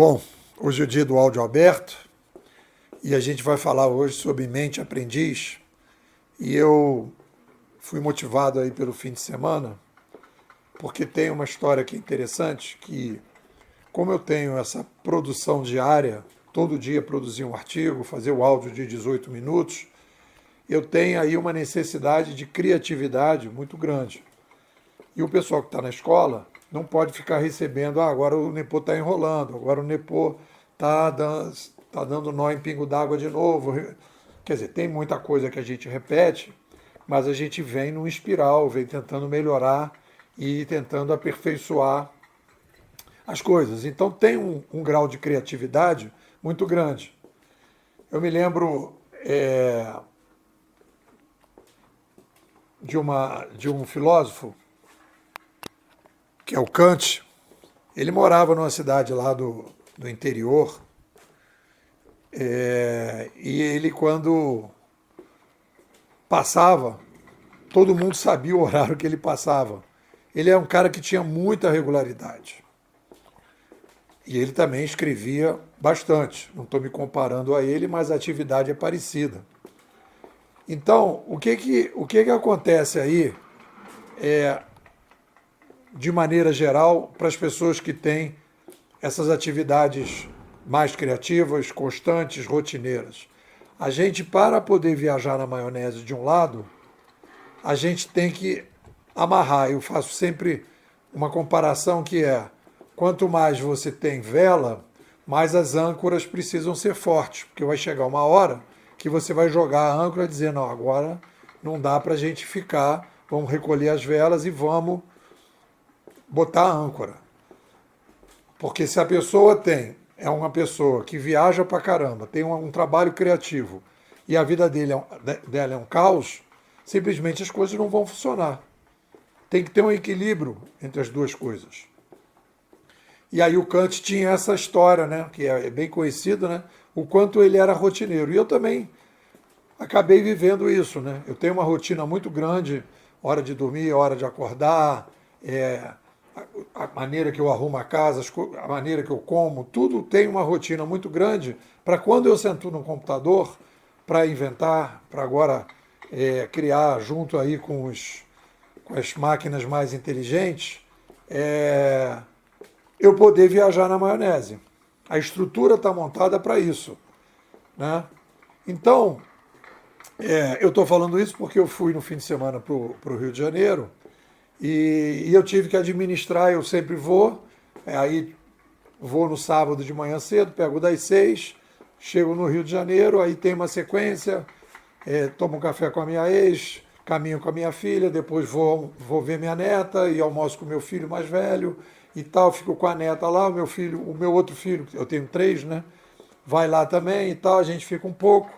Bom, hoje é o dia do áudio aberto e a gente vai falar hoje sobre mente aprendiz. E eu fui motivado aí pelo fim de semana porque tem uma história que é interessante, que como eu tenho essa produção diária, todo dia produzir um artigo, fazer o áudio de 18 minutos, eu tenho aí uma necessidade de criatividade muito grande. E o pessoal que está na escola não pode ficar recebendo, agora o Nepô está enrolando, agora o Nepô tá dando nó em pingo d'água de novo. Quer dizer, tem muita coisa que a gente repete, mas a gente vem num espiral, vem tentando melhorar e tentando aperfeiçoar as coisas. Então tem um grau de criatividade muito grande. Eu me lembro de um filósofo, que é o Kant. Ele morava numa cidade lá do interior, e ele, quando passava, todo mundo sabia o horário que ele passava. Ele é um cara que tinha muita regularidade. E ele também escrevia bastante. Não estou me comparando a ele, mas a atividade é parecida. Então, o que acontece aí de maneira geral, para as pessoas que têm essas atividades mais criativas, constantes, rotineiras? A gente, para poder viajar na maionese de um lado, a gente tem que amarrar. Eu faço sempre uma comparação que é: quanto mais você tem vela, mais as âncoras precisam ser fortes, porque vai chegar uma hora que você vai jogar a âncora e dizer, não, agora não dá para a gente ficar, vamos recolher as velas e vamos botar a âncora. Porque se a pessoa é uma pessoa que viaja pra caramba, tem um trabalho criativo e a vida dela é um caos, simplesmente as coisas não vão funcionar. Tem que ter um equilíbrio entre as duas coisas. E aí o Kant tinha essa história, né, que é bem conhecida, né, o quanto ele era rotineiro. E eu também acabei vivendo isso, né? Eu tenho uma rotina muito grande, hora de dormir, hora de acordar, a maneira que eu arrumo a casa, a maneira que eu como, tudo tem uma rotina muito grande para quando eu sento no computador para inventar, para agora criar junto aí com as máquinas mais inteligentes, eu poder viajar na maionese. A estrutura está montada para isso, né? Então, eu estou falando isso porque eu fui no fim de semana para o Rio de Janeiro e eu tive que administrar. Eu sempre vou, aí vou no sábado de manhã cedo, pego das 6, chego no Rio de Janeiro, aí tem uma sequência, tomo um café com a minha ex, caminho com a minha filha, depois vou ver minha neta e almoço com o meu filho mais velho e tal, fico com a neta lá, o meu outro filho, eu tenho 3, né? Vai lá também e tal, a gente fica um pouco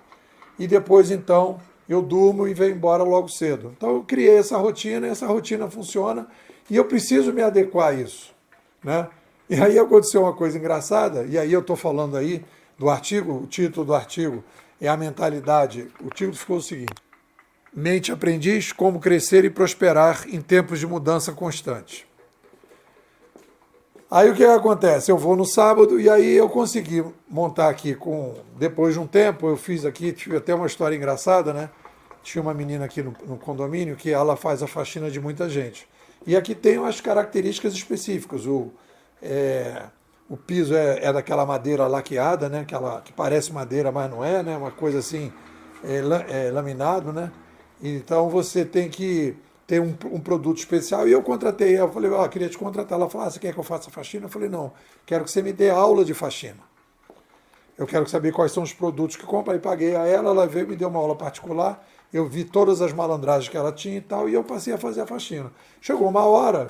e depois então eu durmo e venho embora logo cedo. Então eu criei essa rotina, e essa rotina funciona e eu preciso me adequar a isso, né? E aí aconteceu uma coisa engraçada, e aí eu estou falando aí do artigo, o título do artigo é a mentalidade, o título ficou o seguinte: Mente Aprendiz, como crescer e prosperar em tempos de mudança constante. Aí o que acontece? Eu vou no sábado e aí eu consegui montar aqui, depois de um tempo, eu fiz aqui, tive até uma história engraçada, né? Tinha uma menina aqui no condomínio que ela faz a faxina de muita gente. E aqui tem umas características específicas. O piso é daquela madeira laqueada, né? Que parece madeira, mas não é, né? Uma coisa assim, laminado, né? Então você tem que ter um produto especial. E eu contratei, eu falei, queria te contratar. Ela falou, você quer que eu faça faxina? Eu falei, não, quero que você me dê aula de faxina. Eu quero saber quais são os produtos que compra. Aí paguei a ela veio e me deu uma aula particular. Eu vi todas as malandragens que ela tinha e tal, e eu passei a fazer a faxina. Chegou uma hora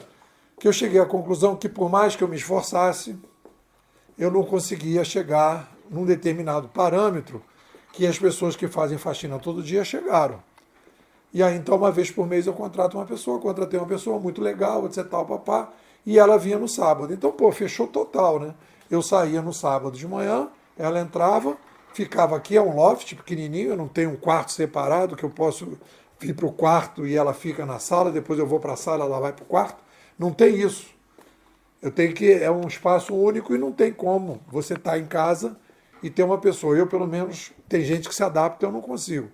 que eu cheguei à conclusão que, por mais que eu me esforçasse, eu não conseguia chegar num determinado parâmetro que as pessoas que fazem faxina todo dia chegaram. E aí, então, uma vez por mês eu contratei uma pessoa muito legal, etc, tal, papá, e ela vinha no sábado. Então, fechou total, né? Eu saía no sábado de manhã, ela entrava, ficava aqui, é um loft pequenininho, eu não tenho um quarto separado, que eu posso vir para o quarto e ela fica na sala, depois eu vou para a sala, ela vai para o quarto. Não tem isso. Eu tenho que. É um espaço único e não tem como você estar em casa e ter uma pessoa. Eu, pelo menos, tem gente que se adapta, eu não consigo.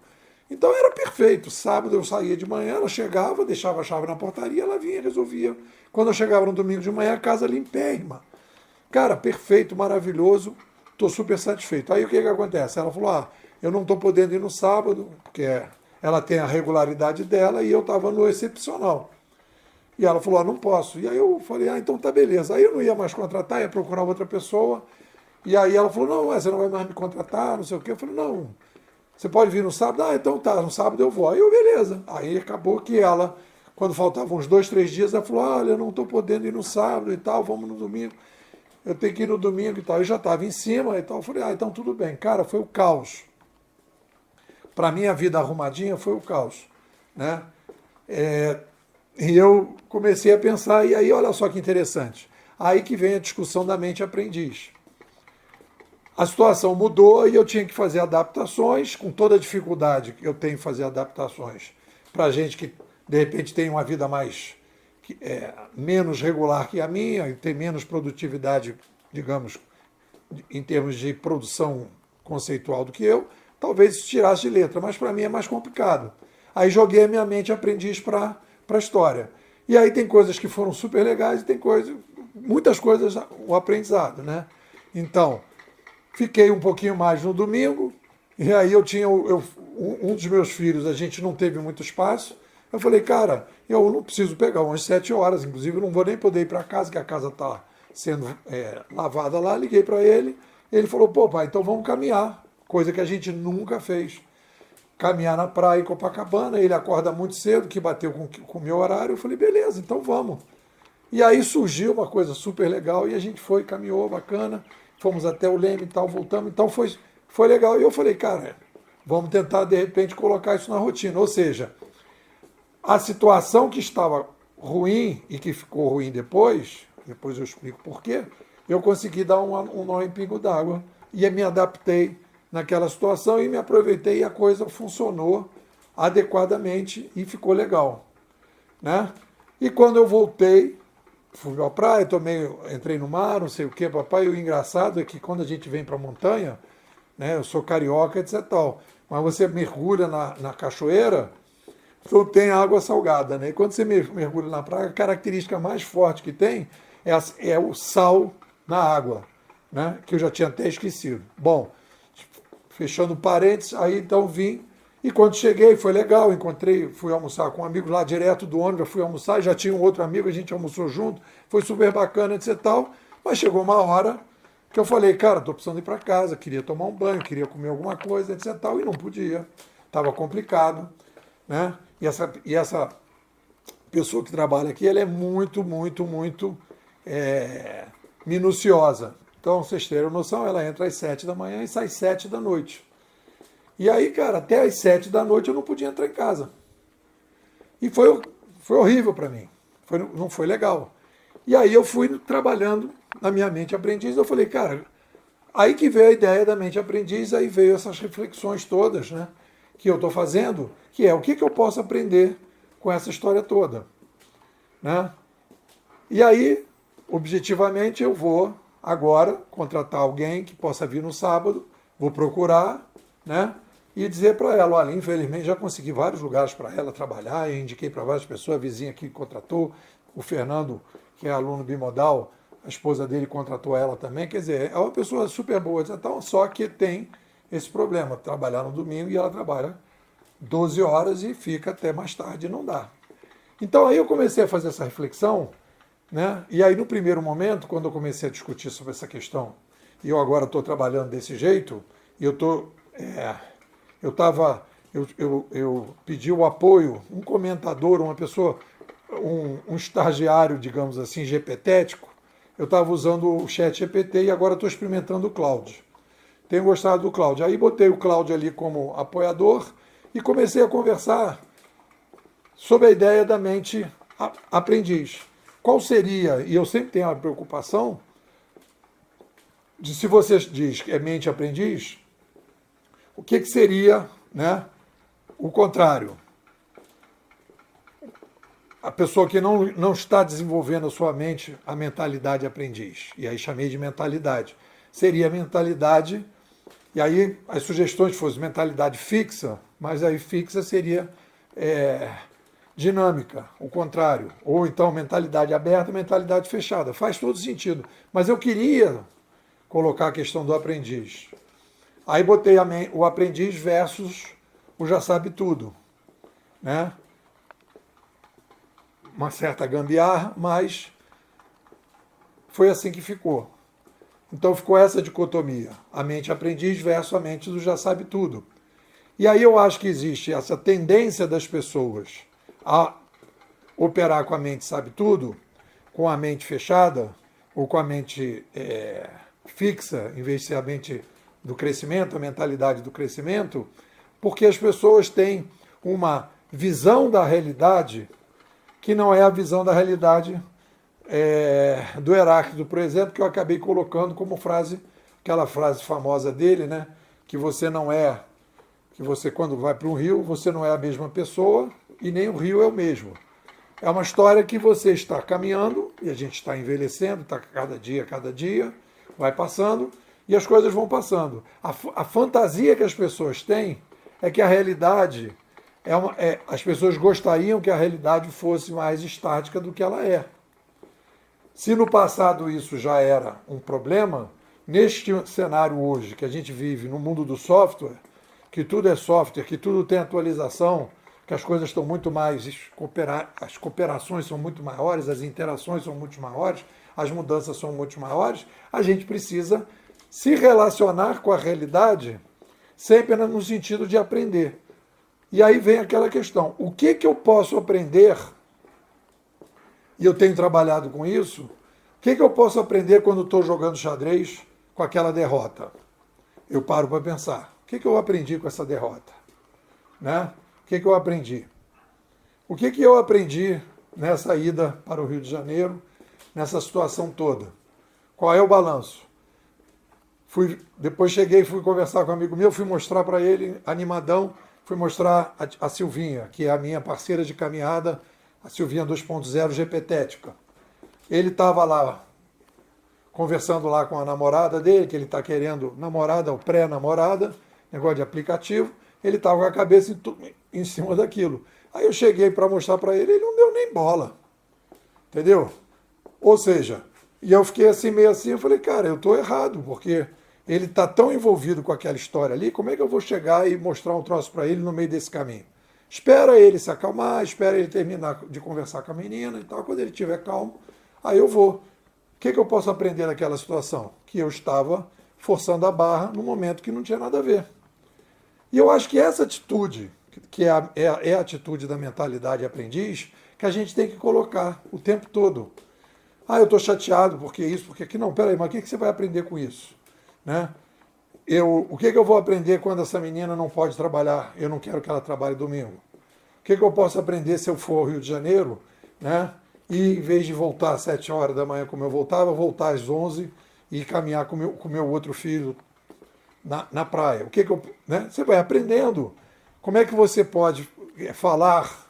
Então era perfeito. Sábado eu saía de manhã, ela chegava, deixava a chave na portaria, ela vinha, resolvia. Quando eu chegava no domingo de manhã, a casa limpérrima. Cara, perfeito, maravilhoso, estou super satisfeito. Aí o que acontece? Ela falou: eu não estou podendo ir no sábado, porque ela tem a regularidade dela e eu estava no excepcional. E ela falou: não posso. E aí eu falei: então tá beleza. Aí eu não ia mais contratar, ia procurar outra pessoa. E aí ela falou: não, você não vai mais me contratar, não sei o quê. Eu falei: não, você pode vir no sábado? Então tá, no sábado eu vou. Aí eu, beleza. Aí acabou que ela, quando faltavam uns 2, 3 dias, ela falou: olha, eu não estou podendo ir no sábado e tal, vamos no domingo. Eu tenho que ir no domingo e tal. Eu já estava em cima e tal. Eu falei: então tudo bem. Cara, foi o caos. Para mim, a vida arrumadinha foi o caos, né? E eu comecei a pensar, e aí olha só que interessante. Aí que vem a discussão da mente aprendiz. A situação mudou e eu tinha que fazer adaptações, com toda a dificuldade que eu tenho em fazer adaptações para gente que, de repente, tem uma vida menos regular que a minha, e tem menos produtividade, digamos, em termos de produção conceitual do que eu, talvez isso tirasse de letra, mas para mim é mais complicado. Aí joguei a minha mente aprendiz para a história. E aí tem coisas que foram super legais e tem muitas coisas, o aprendizado, né? Então, fiquei um pouquinho mais no domingo, e aí um dos meus filhos, a gente não teve muito espaço. Eu falei: cara, eu não preciso pegar umas 7 horas, inclusive eu não vou nem poder ir para casa, que a casa está sendo lavada lá. Liguei para ele, ele falou: pô, pai, então vamos caminhar, coisa que a gente nunca fez. Caminhar na praia em Copacabana, ele acorda muito cedo, que bateu com o meu horário. Eu falei: beleza, então vamos. E aí surgiu uma coisa super legal e a gente foi, caminhou, bacana, fomos até o Leme e tal, voltamos, então foi legal. E eu falei: cara, vamos tentar de repente colocar isso na rotina. Ou seja, a situação que estava ruim e que ficou ruim depois eu explico por quê, eu consegui dar um nó em pingo d'água e me adaptei naquela situação e me aproveitei e a coisa funcionou adequadamente e ficou legal, né? E quando eu voltei, fui à praia, entrei no mar, não sei o que, papai. E o engraçado é que quando a gente vem para a montanha, né, eu sou carioca, etc. Tal, mas você mergulha na cachoeira, então tem água salgada, né? E quando você mergulha na praia, a característica mais forte que tem é o sal na água, né? Que eu já tinha até esquecido. Bom, fechando parênteses, aí então vim. E quando cheguei, foi legal, fui almoçar com um amigo lá direto do ônibus, fui almoçar, já tinha um outro amigo, a gente almoçou junto, foi super bacana, etc. Tal, mas chegou uma hora que eu falei: cara, estou precisando ir para casa, queria tomar um banho, queria comer alguma coisa, etc. Tal, e não podia, estava complicado, né? E essa pessoa que trabalha aqui, ela é muito, muito, muito minuciosa. Então, vocês terem noção, ela entra às 7 da manhã e sai às 7 da noite. E aí, cara, até às 7 da noite eu não podia entrar em casa. E foi horrível para mim. Não foi legal. E aí eu fui trabalhando na minha mente aprendiz. Eu falei: cara, aí que veio a ideia da mente aprendiz, aí veio essas reflexões todas, né, que eu estou fazendo, que é o que eu posso aprender com essa história toda, né? E aí, objetivamente, eu vou agora contratar alguém que possa vir no sábado, vou procurar, né? E dizer para ela: olha, infelizmente já consegui vários lugares para ela trabalhar, eu indiquei para várias pessoas, a vizinha aqui contratou, o Fernando, que é aluno bimodal, a esposa dele contratou ela também, quer dizer, é uma pessoa super boa, então, só que tem esse problema, trabalhar no domingo e ela trabalha 12 horas e fica até mais tarde, não dá. Então aí eu comecei a fazer essa reflexão, né? E aí no primeiro momento, quando eu comecei a discutir sobre essa questão, e eu agora estou trabalhando desse jeito, e eu pedi o apoio, um comentador, uma pessoa, um estagiário, digamos assim, GPTético. Eu estava usando o chat GPT e agora estou experimentando o Cloud. Tenho gostado do Cloud. Aí botei o Cloud ali como apoiador e comecei a conversar sobre a ideia da mente aprendiz. Qual seria, e eu sempre tenho a preocupação, de se você diz que é mente aprendiz, o que seria, né, o contrário? a pessoa que não está desenvolvendo a sua mente, a mentalidade aprendiz. E aí chamei de mentalidade. Seria a mentalidade, e aí as sugestões fossem mentalidade fixa, mas aí fixa seria dinâmica, o contrário. Ou então mentalidade aberta, mentalidade fechada. Faz todo sentido. Mas eu queria colocar a questão do aprendiz. Aí botei o aprendiz versus o já sabe tudo, né? Uma certa gambiarra, mas foi assim que ficou. Então ficou essa dicotomia, a mente aprendiz versus a mente do já sabe tudo. E aí eu acho que existe essa tendência das pessoas a operar com a mente sabe tudo, com a mente fechada, ou com a mente fixa, em vez de ser a mente do crescimento, a mentalidade do crescimento, porque as pessoas têm uma visão da realidade que não é a visão da realidade do Heráclito, por exemplo, que eu acabei colocando como frase, aquela frase famosa dele, né? Que você não é, que você quando vai para um rio, você não é a mesma pessoa e nem o rio é o mesmo. É uma história que você está caminhando e a gente está envelhecendo, está cada dia, vai passando e as coisas vão passando. A fantasia que as pessoas têm é que a realidade as pessoas gostariam que a realidade fosse mais estática do que ela é. Se no passado isso já era um problema, neste cenário hoje que a gente vive no mundo do software, que tudo é software, que tudo tem atualização, que as coisas estão muito mais, as cooperações são muito maiores, as interações são muito maiores, as mudanças são muito maiores, a gente precisa se relacionar com a realidade sempre no sentido de aprender. E aí vem aquela questão, o que eu posso aprender, e eu tenho trabalhado com isso, o que eu posso aprender quando estou jogando xadrez com aquela derrota? Eu paro para pensar, o que eu aprendi com essa derrota? Né? O que eu aprendi? O que eu aprendi nessa ida para o Rio de Janeiro, nessa situação toda? Qual é o balanço? Depois cheguei, fui conversar com um amigo meu, fui mostrar para ele, animadão, fui mostrar a Silvinha, que é a minha parceira de caminhada, a Silvinha 2.0 GPtética. Ele estava lá, conversando lá com a namorada dele, que ele está querendo namorada ou pré-namorada, negócio de aplicativo, ele estava com a cabeça em cima daquilo. Aí eu cheguei para mostrar para ele, ele não deu nem bola. Entendeu? Ou seja, e eu fiquei assim, meio assim, eu falei, cara, eu estou errado, porque ele está tão envolvido com aquela história ali, como é que eu vou chegar e mostrar um troço para ele no meio desse caminho? Espera ele se acalmar, espera ele terminar de conversar com a menina e tal, quando ele estiver calmo, aí eu vou. O que eu posso aprender naquela situação? Que eu estava forçando a barra no momento que não tinha nada a ver. E eu acho que essa atitude, que é a atitude da mentalidade aprendiz, que a gente tem que colocar o tempo todo. Eu estou chateado porque isso, porque aquilo. Não, peraí, mas o que você vai aprender com isso? Né? O que eu vou aprender quando essa menina não pode trabalhar? Eu não quero que ela trabalhe domingo. O que eu posso aprender se eu for ao Rio de Janeiro, né? E em vez de voltar às 7 horas da manhã como eu voltava, voltar às 11 e caminhar com o meu outro filho na praia? Né? Você vai aprendendo. Como é que você pode falar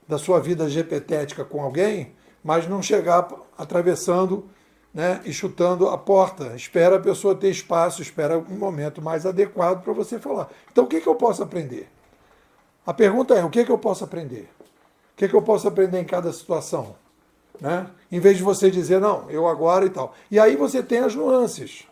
da sua vida GPtética com alguém, mas não chegar atravessando, né, e chutando a porta? Espera a pessoa ter espaço, espera um momento mais adequado para você falar. Então, o que eu posso aprender? A pergunta é, o que eu posso aprender? O que eu posso aprender em cada situação? Né? Em vez de você dizer, não, eu agora e tal. E aí você tem as nuances.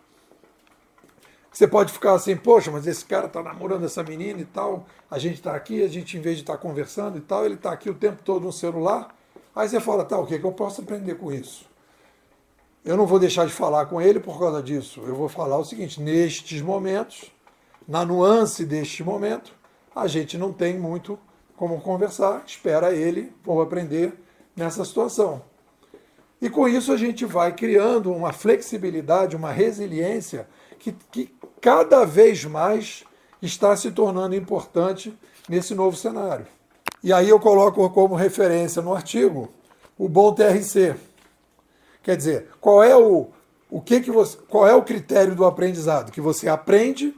Você pode ficar assim, poxa, mas esse cara está namorando essa menina e tal, a gente está aqui, a gente, em vez de estar conversando e tal, ele está aqui o tempo todo no celular. Aí você fala, tá, o que eu posso aprender com isso? Eu não vou deixar de falar com ele por causa disso. Eu vou falar o seguinte, nestes momentos, na nuance deste momento, a gente não tem muito como conversar, espera ele, vou aprender nessa situação. E com isso a gente vai criando uma flexibilidade, uma resiliência que cada vez mais está se tornando importante nesse novo cenário. E aí eu coloco como referência no artigo o bom TRC. Quer dizer, qual é o critério do aprendizado? Que você aprende,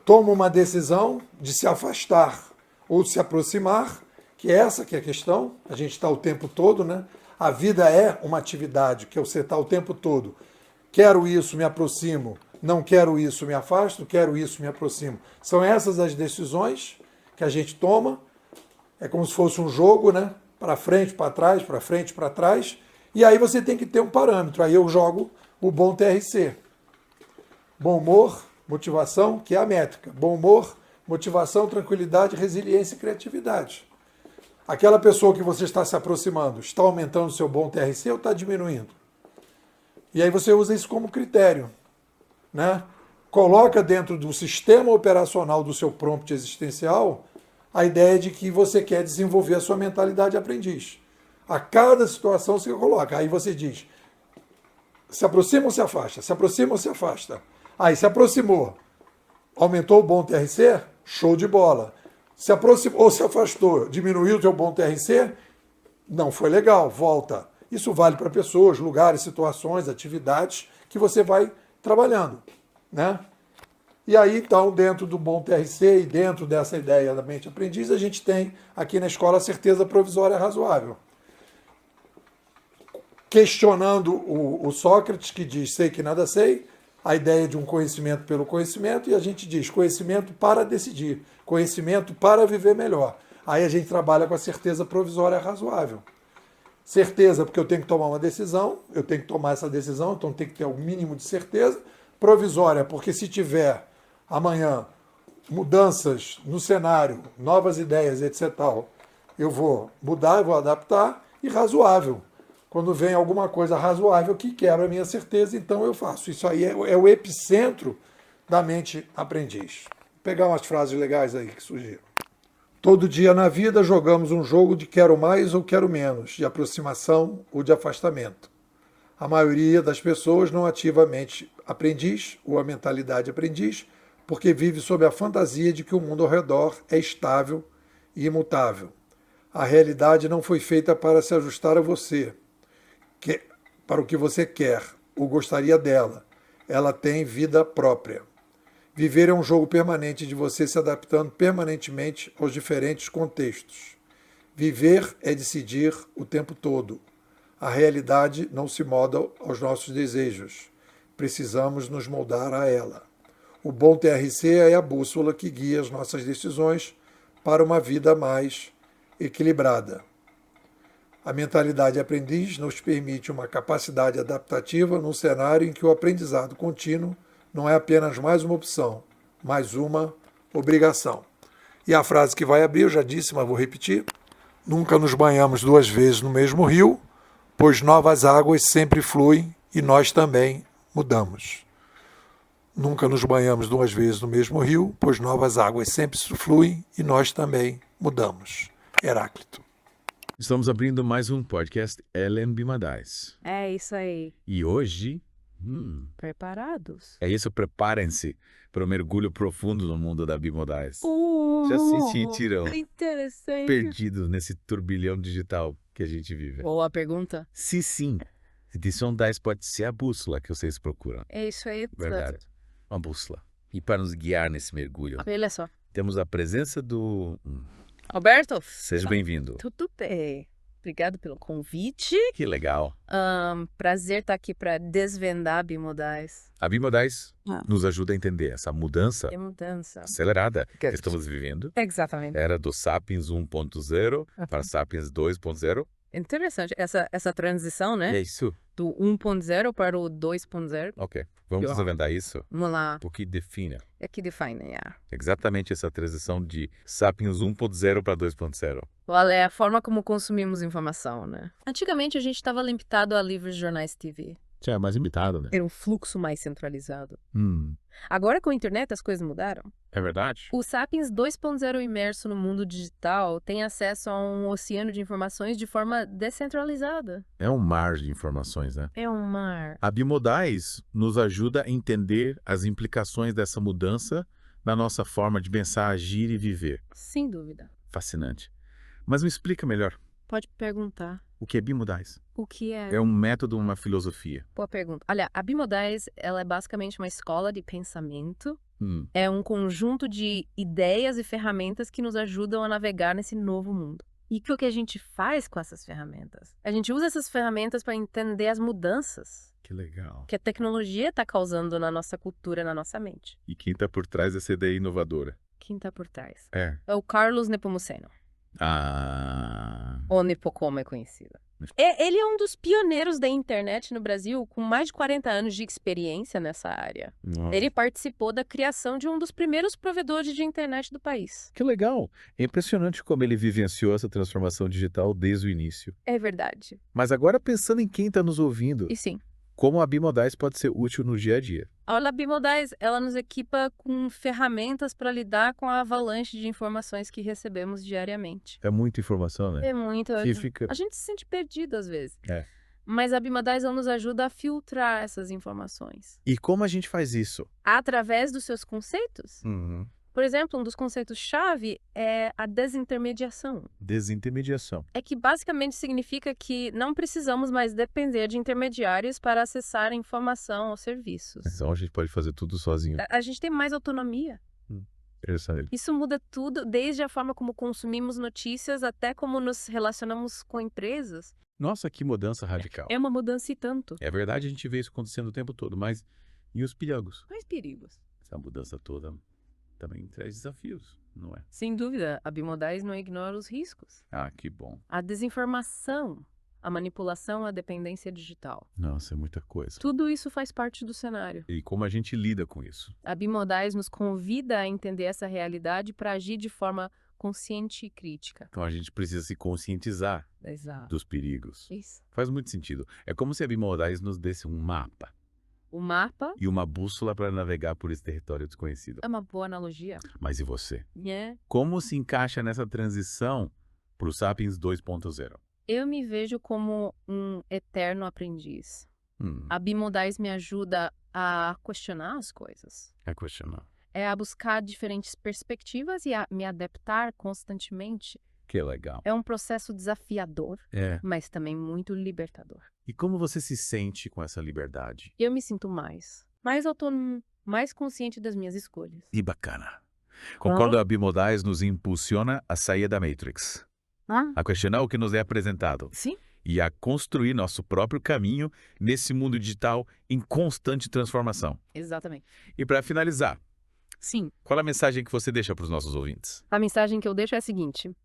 toma uma decisão de se afastar ou de se aproximar que essa que é a questão, a gente está o tempo todo, né? A vida é uma atividade que você está o tempo todo. Quero isso, me aproximo. Não quero isso, me afasto. Quero isso, me aproximo. São essas as decisões que a gente toma. É como se fosse um jogo, né? Para frente, para trás, para frente, para trás. E aí você tem que ter um parâmetro. Aí eu jogo o bom TRC. Bom humor, motivação, que é a métrica. Bom humor, motivação, tranquilidade, resiliência e criatividade. Aquela pessoa que você está se aproximando, está aumentando o seu bom TRC ou está diminuindo? E aí você usa isso como critério, né? Coloca dentro do sistema operacional do seu prompt existencial a ideia de que você quer desenvolver a sua mentalidade de aprendiz. A cada situação você coloca. Aí você diz, se aproxima ou se afasta? Se aproxima ou se afasta? Aí se aproximou, aumentou o bom TRC? Show de bola. Se aproximou ou se afastou, diminuiu o seu bom TRC? Não foi legal, volta. Isso vale para pessoas, lugares, situações, atividades que você vai trabalhando, né? E aí, então, dentro do bom TRC e dentro dessa ideia da mente aprendiz, a gente tem aqui na escola a certeza provisória razoável. Questionando o Sócrates, que diz sei que nada sei, a ideia de um conhecimento pelo conhecimento, e a gente diz conhecimento para decidir, conhecimento para viver melhor. Aí a gente trabalha com a certeza provisória razoável. Certeza, porque eu tenho que tomar uma decisão, eu tenho que tomar essa decisão, então tem que ter o mínimo de certeza. Provisória, porque se tiver amanhã mudanças no cenário, novas ideias, etc., eu vou mudar, eu vou adaptar. E razoável, quando vem alguma coisa razoável que quebra a minha certeza, então eu faço. Isso aí é o epicentro da mente aprendiz. Vou pegar umas frases legais aí que surgiram. Todo dia na vida jogamos um jogo de quero mais ou quero menos, de aproximação ou de afastamento. A maioria das pessoas não ativa a mente aprendiz ou a mentalidade aprendiz porque vive sob a fantasia de que o mundo ao redor é estável e imutável. A realidade não foi feita para se ajustar a você, para o que você quer ou gostaria dela. Ela tem vida própria. Viver é um jogo permanente de você se adaptando permanentemente aos diferentes contextos. Viver é decidir o tempo todo. A realidade não se molda aos nossos desejos. Precisamos nos moldar a ela. O bom TRC é a bússola que guia as nossas decisões para uma vida mais equilibrada. A mentalidade aprendiz nos permite uma capacidade adaptativa num cenário em que o aprendizado contínuo não é apenas mais uma opção, mas uma obrigação. E a frase que vai abrir, eu já disse, mas vou repetir. Nunca nos banhamos duas vezes no mesmo rio, pois novas águas sempre fluem e nós também mudamos. Nunca nos banhamos duas vezes no mesmo rio, pois novas águas sempre fluem e nós também mudamos. Heráclito. Estamos abrindo mais um podcast Ellen Bimadais. É isso aí. E hoje... Preparados? É isso, preparem-se para o mergulho profundo no mundo da Bimodais. Já se sentiram Interessante. perdidos nesse turbilhão digital que a gente vive? Boa pergunta. Se sim, Sondais pode ser a bússola que vocês procuram. É isso aí. Verdade, uma bússola. E para nos guiar nesse mergulho, Olha só. temos a presença do... Alberto? Seja bem-vindo. Tudo bem. Obrigado pelo convite. Que legal. Prazer estar aqui para desvendar bimodais. A Bimodais nos ajuda a entender essa mudança Que mudança. acelerada que estamos vivendo. Exatamente. Era do Sapiens 1.0 para Sapiens 2.0. Interessante essa transição, né? É isso. Do 1.0 para o 2.0. Ok. Vamos desvendar isso? Vamos lá. Porque define É que define, exatamente essa transição de Sapiens 1.0 para 2.0. Qual é a forma como consumimos informação, né? Antigamente a gente estava limitado a livros, jornais, TV. Já é mais limitado, né? Era um fluxo mais centralizado. Agora com a internet as coisas mudaram. É verdade? O Sapiens 2.0 imerso no mundo digital tem acesso a um oceano de informações de forma descentralizada. É um mar de informações, né? É um mar. A Bimodais nos ajuda a entender as implicações dessa mudança na nossa forma de pensar, agir e viver. Sem dúvida. Fascinante. Mas me explica melhor. Pode perguntar. O que é Bimodais? O que é? É um método, uma filosofia. Boa pergunta. Olha, a Bimodais, ela é basicamente uma escola de pensamento. Hum. É um conjunto de ideias e ferramentas que nos ajudam a navegar nesse novo mundo. E o que a gente faz com essas ferramentas? A gente usa essas ferramentas para entender as mudanças Que legal. que a tecnologia está causando na nossa cultura, na nossa mente. E quem está por trás dessa ideia inovadora? Quem está por trás? É. É o Carlos Nepomuceno, Ah. ou Nepocoma é conhecida. Ele é um dos pioneiros da internet no Brasil, com mais de 40 anos de experiência nessa área. Nossa. Ele participou da criação de um dos primeiros provedores de internet do país. Que legal. É impressionante como ele vivenciou essa transformação digital desde o início. É verdade. Mas agora pensando em quem está nos ouvindo, E sim, como a Bimodais pode ser útil no dia a dia? a Aula Bimodais, ela nos equipa com ferramentas para lidar com a avalanche de informações que recebemos diariamente. É muita informação, né? É muito. Que fica... A gente se sente perdido às vezes. É. Mas a Bimodais ela nos ajuda a filtrar essas informações. E como a gente faz isso? Através dos seus conceitos. Uhum. Por exemplo, um dos conceitos-chave é a desintermediação. Desintermediação. É que basicamente significa que não precisamos mais depender de intermediários para acessar a informação ou serviços. Então a gente pode fazer tudo sozinho. A gente tem mais autonomia. Interessante. Isso muda tudo, desde a forma como consumimos notícias até como nos relacionamos com empresas. Nossa, que mudança radical. É uma mudança e tanto. É verdade, a gente vê isso acontecendo o tempo todo, mas e os perigos? Quais perigos? Essa mudança toda também traz desafios, não é? Sem dúvida, a Bimodais não ignora os riscos. Ah, que bom. A desinformação, a manipulação, a dependência digital. Nossa, é muita coisa. Tudo isso faz parte do cenário. E como a gente lida com isso? A Bimodais nos convida a entender essa realidade para agir de forma consciente e crítica. Então a gente precisa se conscientizar Exato. dos perigos. Isso. Faz muito sentido. É como se a Bimodais nos desse um mapa O mapa e uma bússola para navegar por esse território desconhecido. é uma boa analogia. Mas e você? É. Como se encaixa nessa transição para o Sapiens 2.0? Eu me vejo como um eterno aprendiz. A Bimodais me ajuda a questionar as coisas. É questionar. É a buscar diferentes perspectivas e a me adaptar constantemente. Que legal. É um processo desafiador, É. mas também muito libertador. E como você se sente com essa liberdade? Eu me sinto mais autônomo, mais consciente das minhas escolhas. E bacana. Concordo, a Bimodais nos impulsiona a sair da Matrix, a questionar o que nos é apresentado Sim. e a construir nosso próprio caminho nesse mundo digital em constante transformação. Exatamente. E para finalizar, Sim. qual a mensagem que você deixa para os nossos ouvintes? A mensagem que eu deixo é a seguinte.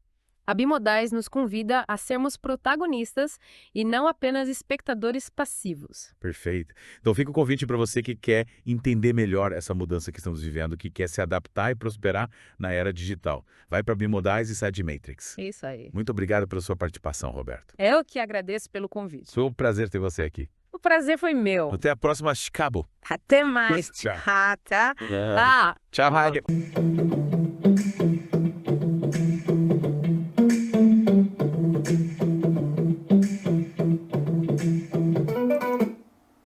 A Bimodais nos convida a sermos protagonistas e não apenas espectadores passivos. Perfeito. Então fica o convite para você que quer entender melhor essa mudança que estamos vivendo, que quer se adaptar e prosperar na era digital. Vai para Bimodais e sai de Matrix. É isso aí. Muito obrigado pela sua participação, Roberto. Eu que agradeço pelo convite. Foi um prazer ter você aqui. O prazer foi meu. Até a próxima, Chicago. Até mais. Tchau. Tá? Tchau, Rádio.